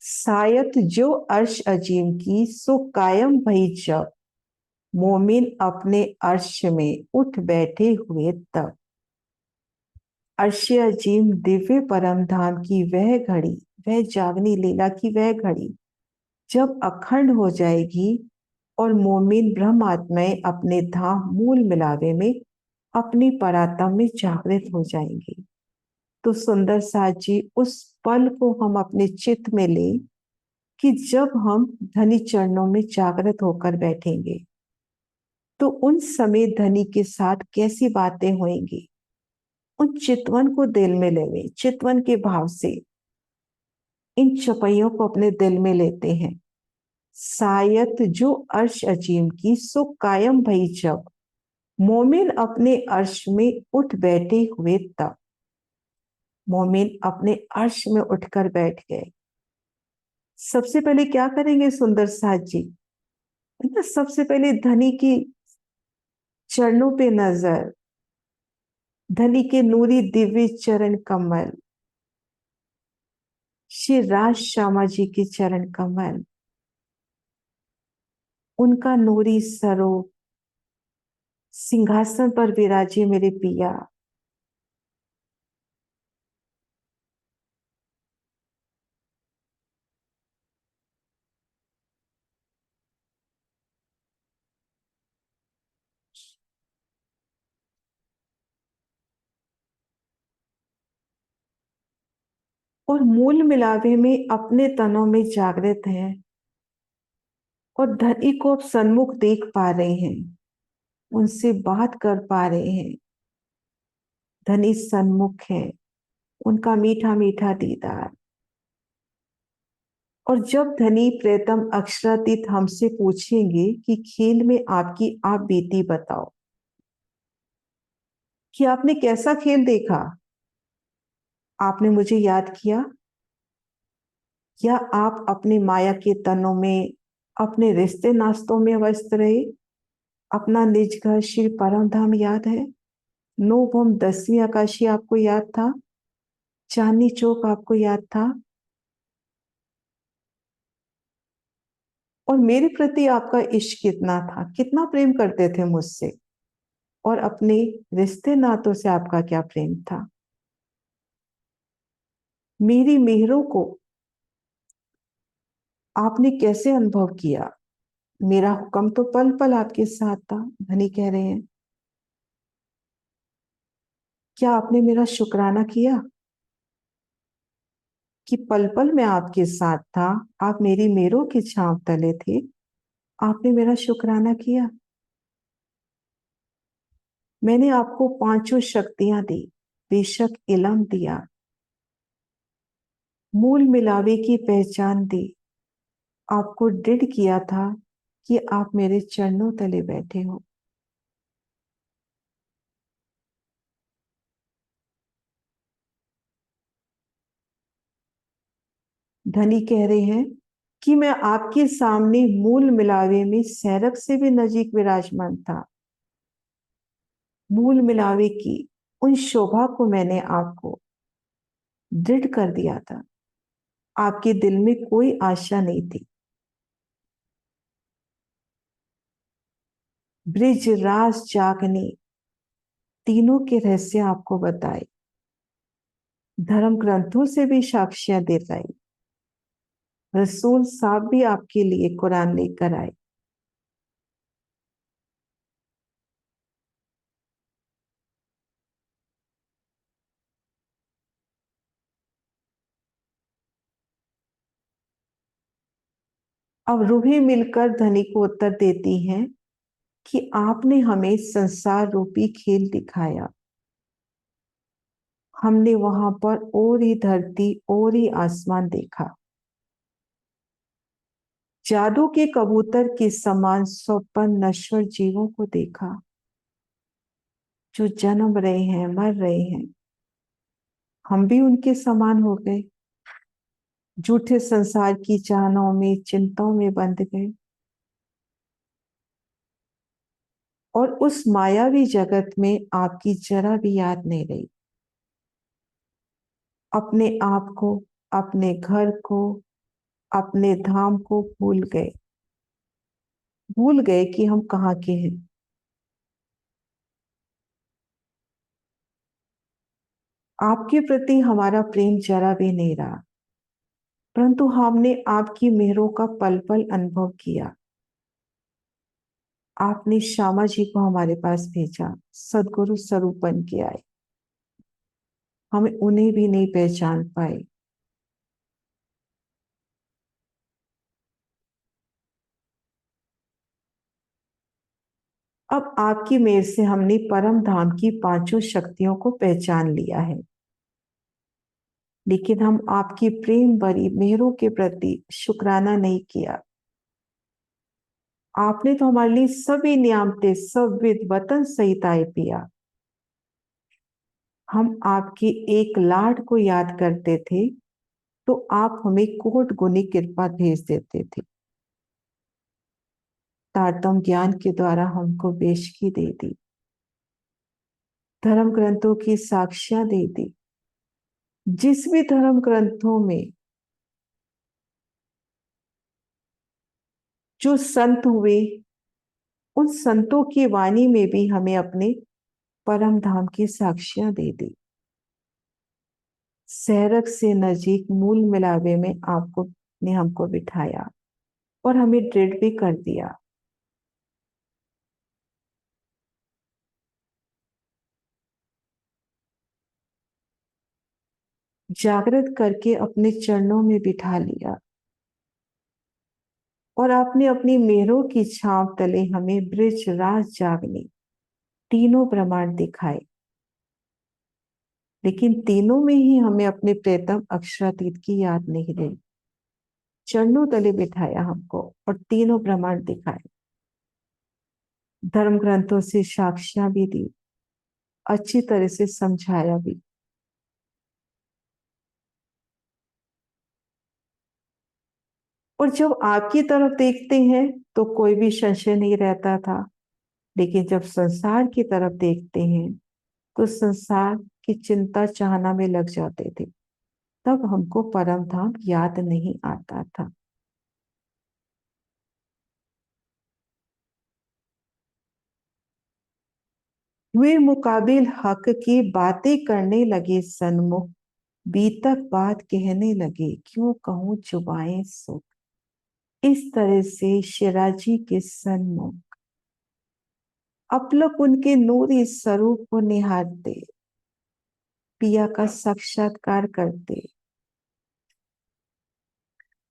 शायद जो अर्श अजीम की सो कायम भई जब, मोमिन अपने अर्श में उठ बैठे हुए तब। अर्श अजीम दिव्य परम धाम की वह घड़ी, वह जागनी लीला की वह घड़ी जब अखंड हो जाएगी और मोमिन ब्रह्म आत्माएं अपने धाम मूल मिलावे में अपनी परात्म में जागृत हो जाएंगे। तो सुंदर साथ जी, उस पल को हम अपने चित्त में लें कि जब हम धनी चरणों में जागृत होकर बैठेंगे तो उन समय धनी के साथ कैसी बातें होंगी। उन चितवन को दिल में लेवे, चितवन के भाव से इन चपैयों को अपने दिल में लेते हैं। शायद जो अर्श अजीम की सो कायम भई जब, मोमिन अपने अर्श में उठ बैठे हुए तब। मोमिन अपने अर्श में उठकर बैठ गए। सबसे पहले क्या करेंगे सुंदर साथ जी, सबसे पहले धनी की चरणों पे नजर, धनी के नूरी दिव्य चरण कमल, श्री राज श्यामा जी के चरण कमल, उनका नूरी सरों, सिंहासन पर विराजे मेरे पिया। और मूल मिलावे में अपने तनों में जागृत हैं और धनी को अब सन्मुख देख पा रहे हैं, उनसे बात कर पा रहे हैं। धनी सन्मुख है, उनका मीठा मीठा दीदार। और जब धनी प्रेतम अक्षरातीत हमसे पूछेंगे कि खेल में आपकी आप बीती बताओ, कि आपने कैसा खेल देखा, आपने मुझे याद किया, या आप अपने माया के तनों में अपने रिश्ते नास्तों में व्यस्त रहे। अपना निज घर श्री परम धाम याद है, नोभम 10वीं आकाशी आपको याद था, चांदनी चौक आपको याद था, और मेरे प्रति आपका इश्क कितना था, कितना प्रेम करते थे मुझसे, और अपने रिश्ते नातों से आपका क्या प्रेम था। मेरी मेहरों को आपने कैसे अनुभव किया। मेरा हुक्म तो पल पल आपके साथ था, धनी कह रहे हैं। क्या आपने मेरा शुक्राना किया कि पल पल मैं आपके साथ था, आप मेरी मेहरों की छांव तले थे, आपने मेरा शुक्राना किया। मैंने आपको पांचों शक्तियां दी, बेशक इलम दिया, मूल मिलावे की पहचान दी, आपको दृढ़ किया था कि आप मेरे चरणों तले बैठे हो। धनी कह रहे हैं कि मैं आपके सामने मूल मिलावे में सैरक से भी नजीक विराजमान था। मूल मिलावे की उन शोभा को मैंने आपको दृढ़ कर दिया था, आपके दिल में कोई आशा नहीं थी। ब्रिज रास जागने तीनों के रहस्य आपको बताए, धर्म ग्रंथों से भी साक्ष्य दिलाई, रसूल साहब भी आपके लिए कुरान लेकर आए। अब रूहें मिलकर धनी को उत्तर देती हैं कि आपने हमें संसार रूपी खेल दिखाया, हमने वहां पर और ही धरती और ही आसमान देखा, जादू के कबूतर के समान स्वपन नश्वर जीवों को देखा, जो जन्म रहे हैं मर रहे हैं। हम भी उनके समान हो गए, झूठे संसार की चाहनाओं में चिंताओं में बंध गए, और उस मायावी जगत में आपकी जरा भी याद नहीं रही। अपने आप को, अपने घर को, अपने धाम को भूल गए कि हम कहाँ के हैं। आपके प्रति हमारा प्रेम जरा भी नहीं रहा, परंतु हमने आपकी मेहरों का पल पल अनुभव किया। आपने श्यामा जी को हमारे पास भेजा, सदगुरु स्वरूप बन के आए, हमें उन्हें भी नहीं पहचान पाए। अब आपकी मेहर से हमने परम धाम की पांचों शक्तियों को पहचान लिया है, लेकिन हम आपकी प्रेम भरी मेहरों के प्रति शुक्राना नहीं किया। आपने तो हमारे लिए सभी नियामतें सब विध वतन सहित आए पिया। हम आपकी एक लाड को याद करते थे तो आप हमें कोट गुनी कृपा भेज देते थे। तारतम ज्ञान के द्वारा हमको बेशकी दे दी, धर्म ग्रंथों की साक्ष्यां दे दी। जिस भी धर्म ग्रंथों में जो संत हुए, उन संतों की वाणी में भी हमें अपने परम धाम की साक्ष्यां दे दी। सैरक से नजीक मूल मिलावे में आपको ने हमको बिठाया और हमें दृढ़ भी कर दिया। जागृत करके अपने चरणों में बिठा लिया और आपने अपनी मेहरों की छांव तले हमें ब्रिज राज जागने तीनों प्रमाण दिखाए। लेकिन तीनों में ही हमें अपने प्रेतम अक्षरातीत की याद नहीं रही। चरणों तले बिठाया हमको और तीनों प्रमाण दिखाए, धर्म ग्रंथों से साक्ष्यां भी दी, अच्छी तरह से समझाया भी। और जब आपकी तरफ देखते हैं तो कोई भी संशय नहीं रहता था, लेकिन जब संसार की तरफ देखते हैं तो संसार की चिंता चाहना में लग जाते थे। तब हमको परम धाम याद नहीं आता था। वे मुकाबिल हक की बातें करने लगे सन्मुख, बीतक बात कहने लगे क्यों कहूं जुबाएं सुख। इस तरह से शिराजी के सन्मुख अपलक उनके नूरी स्वरूप को निहारते, पिया का साक्षात्कार करते,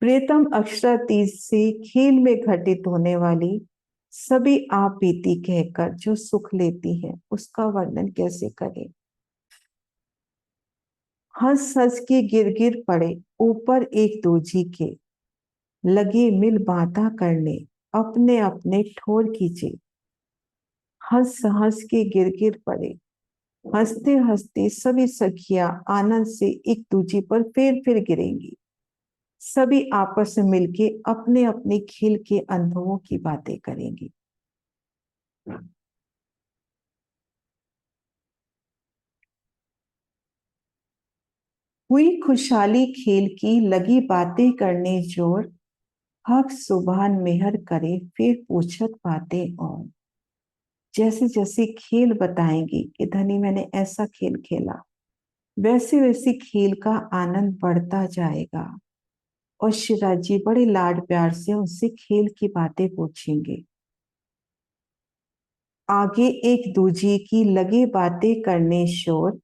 प्रियतम अक्षरातीत से खेल में घटित होने वाली सभी आप बीती कहकर जो सुख लेती है उसका वर्णन कैसे करें। हंस हंस के गिर गिर पड़े ऊपर एक दूजी के, लगे मिल बाता करने अपने अपने ठोर खींचे। हंस हंस के गिर गिर पड़े, हंसते हंसते सभी सखियां आनंद से एक दूजी पर फिर गिरेंगी। सभी आपस में मिलके अपने अपने खेल के अनुभवों की बातें करेंगी। हुई खुशहाली खेल की लगी बातें करने जोर, हक सुबहान मेहर करे फिर पूछत बातें और। जैसे जैसे खेल बताएंगी कि धनी मैंने ऐसा खेल खेला, वैसे वैसे खेल का आनंद बढ़ता जाएगा और शिवराज जी बड़े लाड प्यार से उनसे खेल की बातें पूछेंगे। आगे एक दूजे की लगे बातें करने शोर,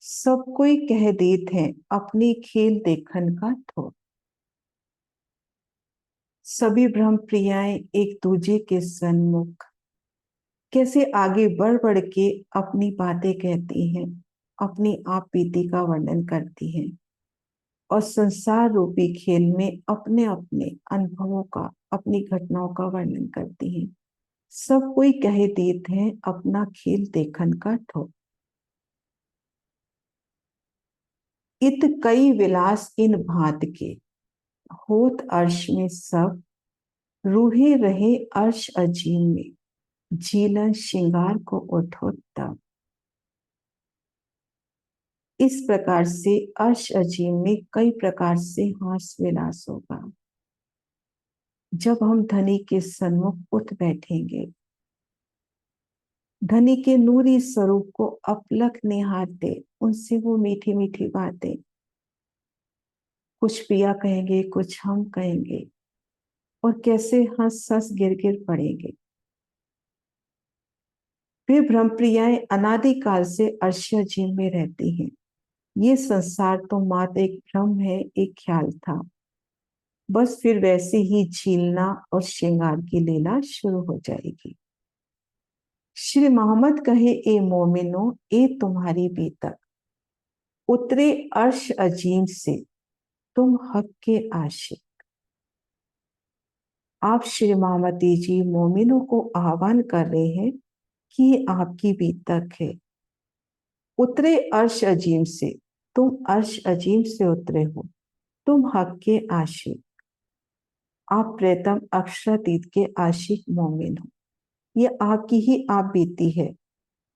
सब कोई कह देत है अपनी खेल देखन का ठोर। सभी ब्रह्म प्रियाएं एक दूजे के सन्मुख कैसे आगे बढ़ बढ़ के अपनी बातें कहती हैं, अपनी आप बीती का वर्णन करती हैं और संसार रूपी खेल में अपने अपने अनुभवों का, अपनी घटनाओं का वर्णन करती हैं। सब कोई कह देते हैं अपना खेल देखन का ठोर। इत कई विलास इन भांत के, होत अर्श में सब रूहे रहे अर्श अजीम में, झीलन श्रृंगार को उठो तब। इस प्रकार से अर्श अजीम में कई प्रकार से हास विलास होगा। जब हम धनी के सन्मुख उठ बैठेंगे, धनी के नूरी स्वरूप को अपलक निहारते, उनसे वो मीठी मीठी बातें, कुछ पिया कहेंगे, कुछ हम कहेंगे, और कैसे हंस हंस गिर गिर पड़ेंगे। वे ब्रह्मप्रियाएं अनादिकाल से अर्श्य जी में रहती हैं। ये संसार तो मात्र एक भ्रम है, एक ख्याल था। बस फिर वैसे ही झीलना और श्रृंगार की लीला शुरू हो जाएगी। श्री मोहम्मद कहे, ए मोमिनो, ए तुम्हारी बेतक, उतरे अर्श अजीम से तुम हक के आशिक। आप श्री मोहम्मदी जी मोमिनों को आह्वान कर रहे हैं कि ये आपकी बीतक है। उतरे अर्श अजीम से, तुम अर्श अजीम से उतरे हो, तुम हक के आशिक। आप प्रेतम अक्षरातीत के आशिक मोमिन हो। ये आपकी ही आप बीती है।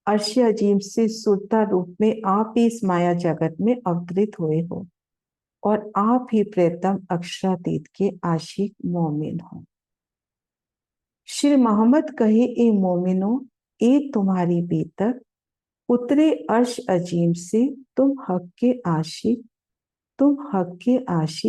अर्श अजीम से सुरता रूप में आप ही इस माया जगत में अवतरित हुए हो, और आप ही प्रेतम अक्षरातीत के आशिक मोमिन हो। श्री मोहम्मद कहे, ए मोमिनो, ए तुम्हारी बेतक, उतरे अर्श अजीम से तुम हक के आशिक, तुम हक के आशिक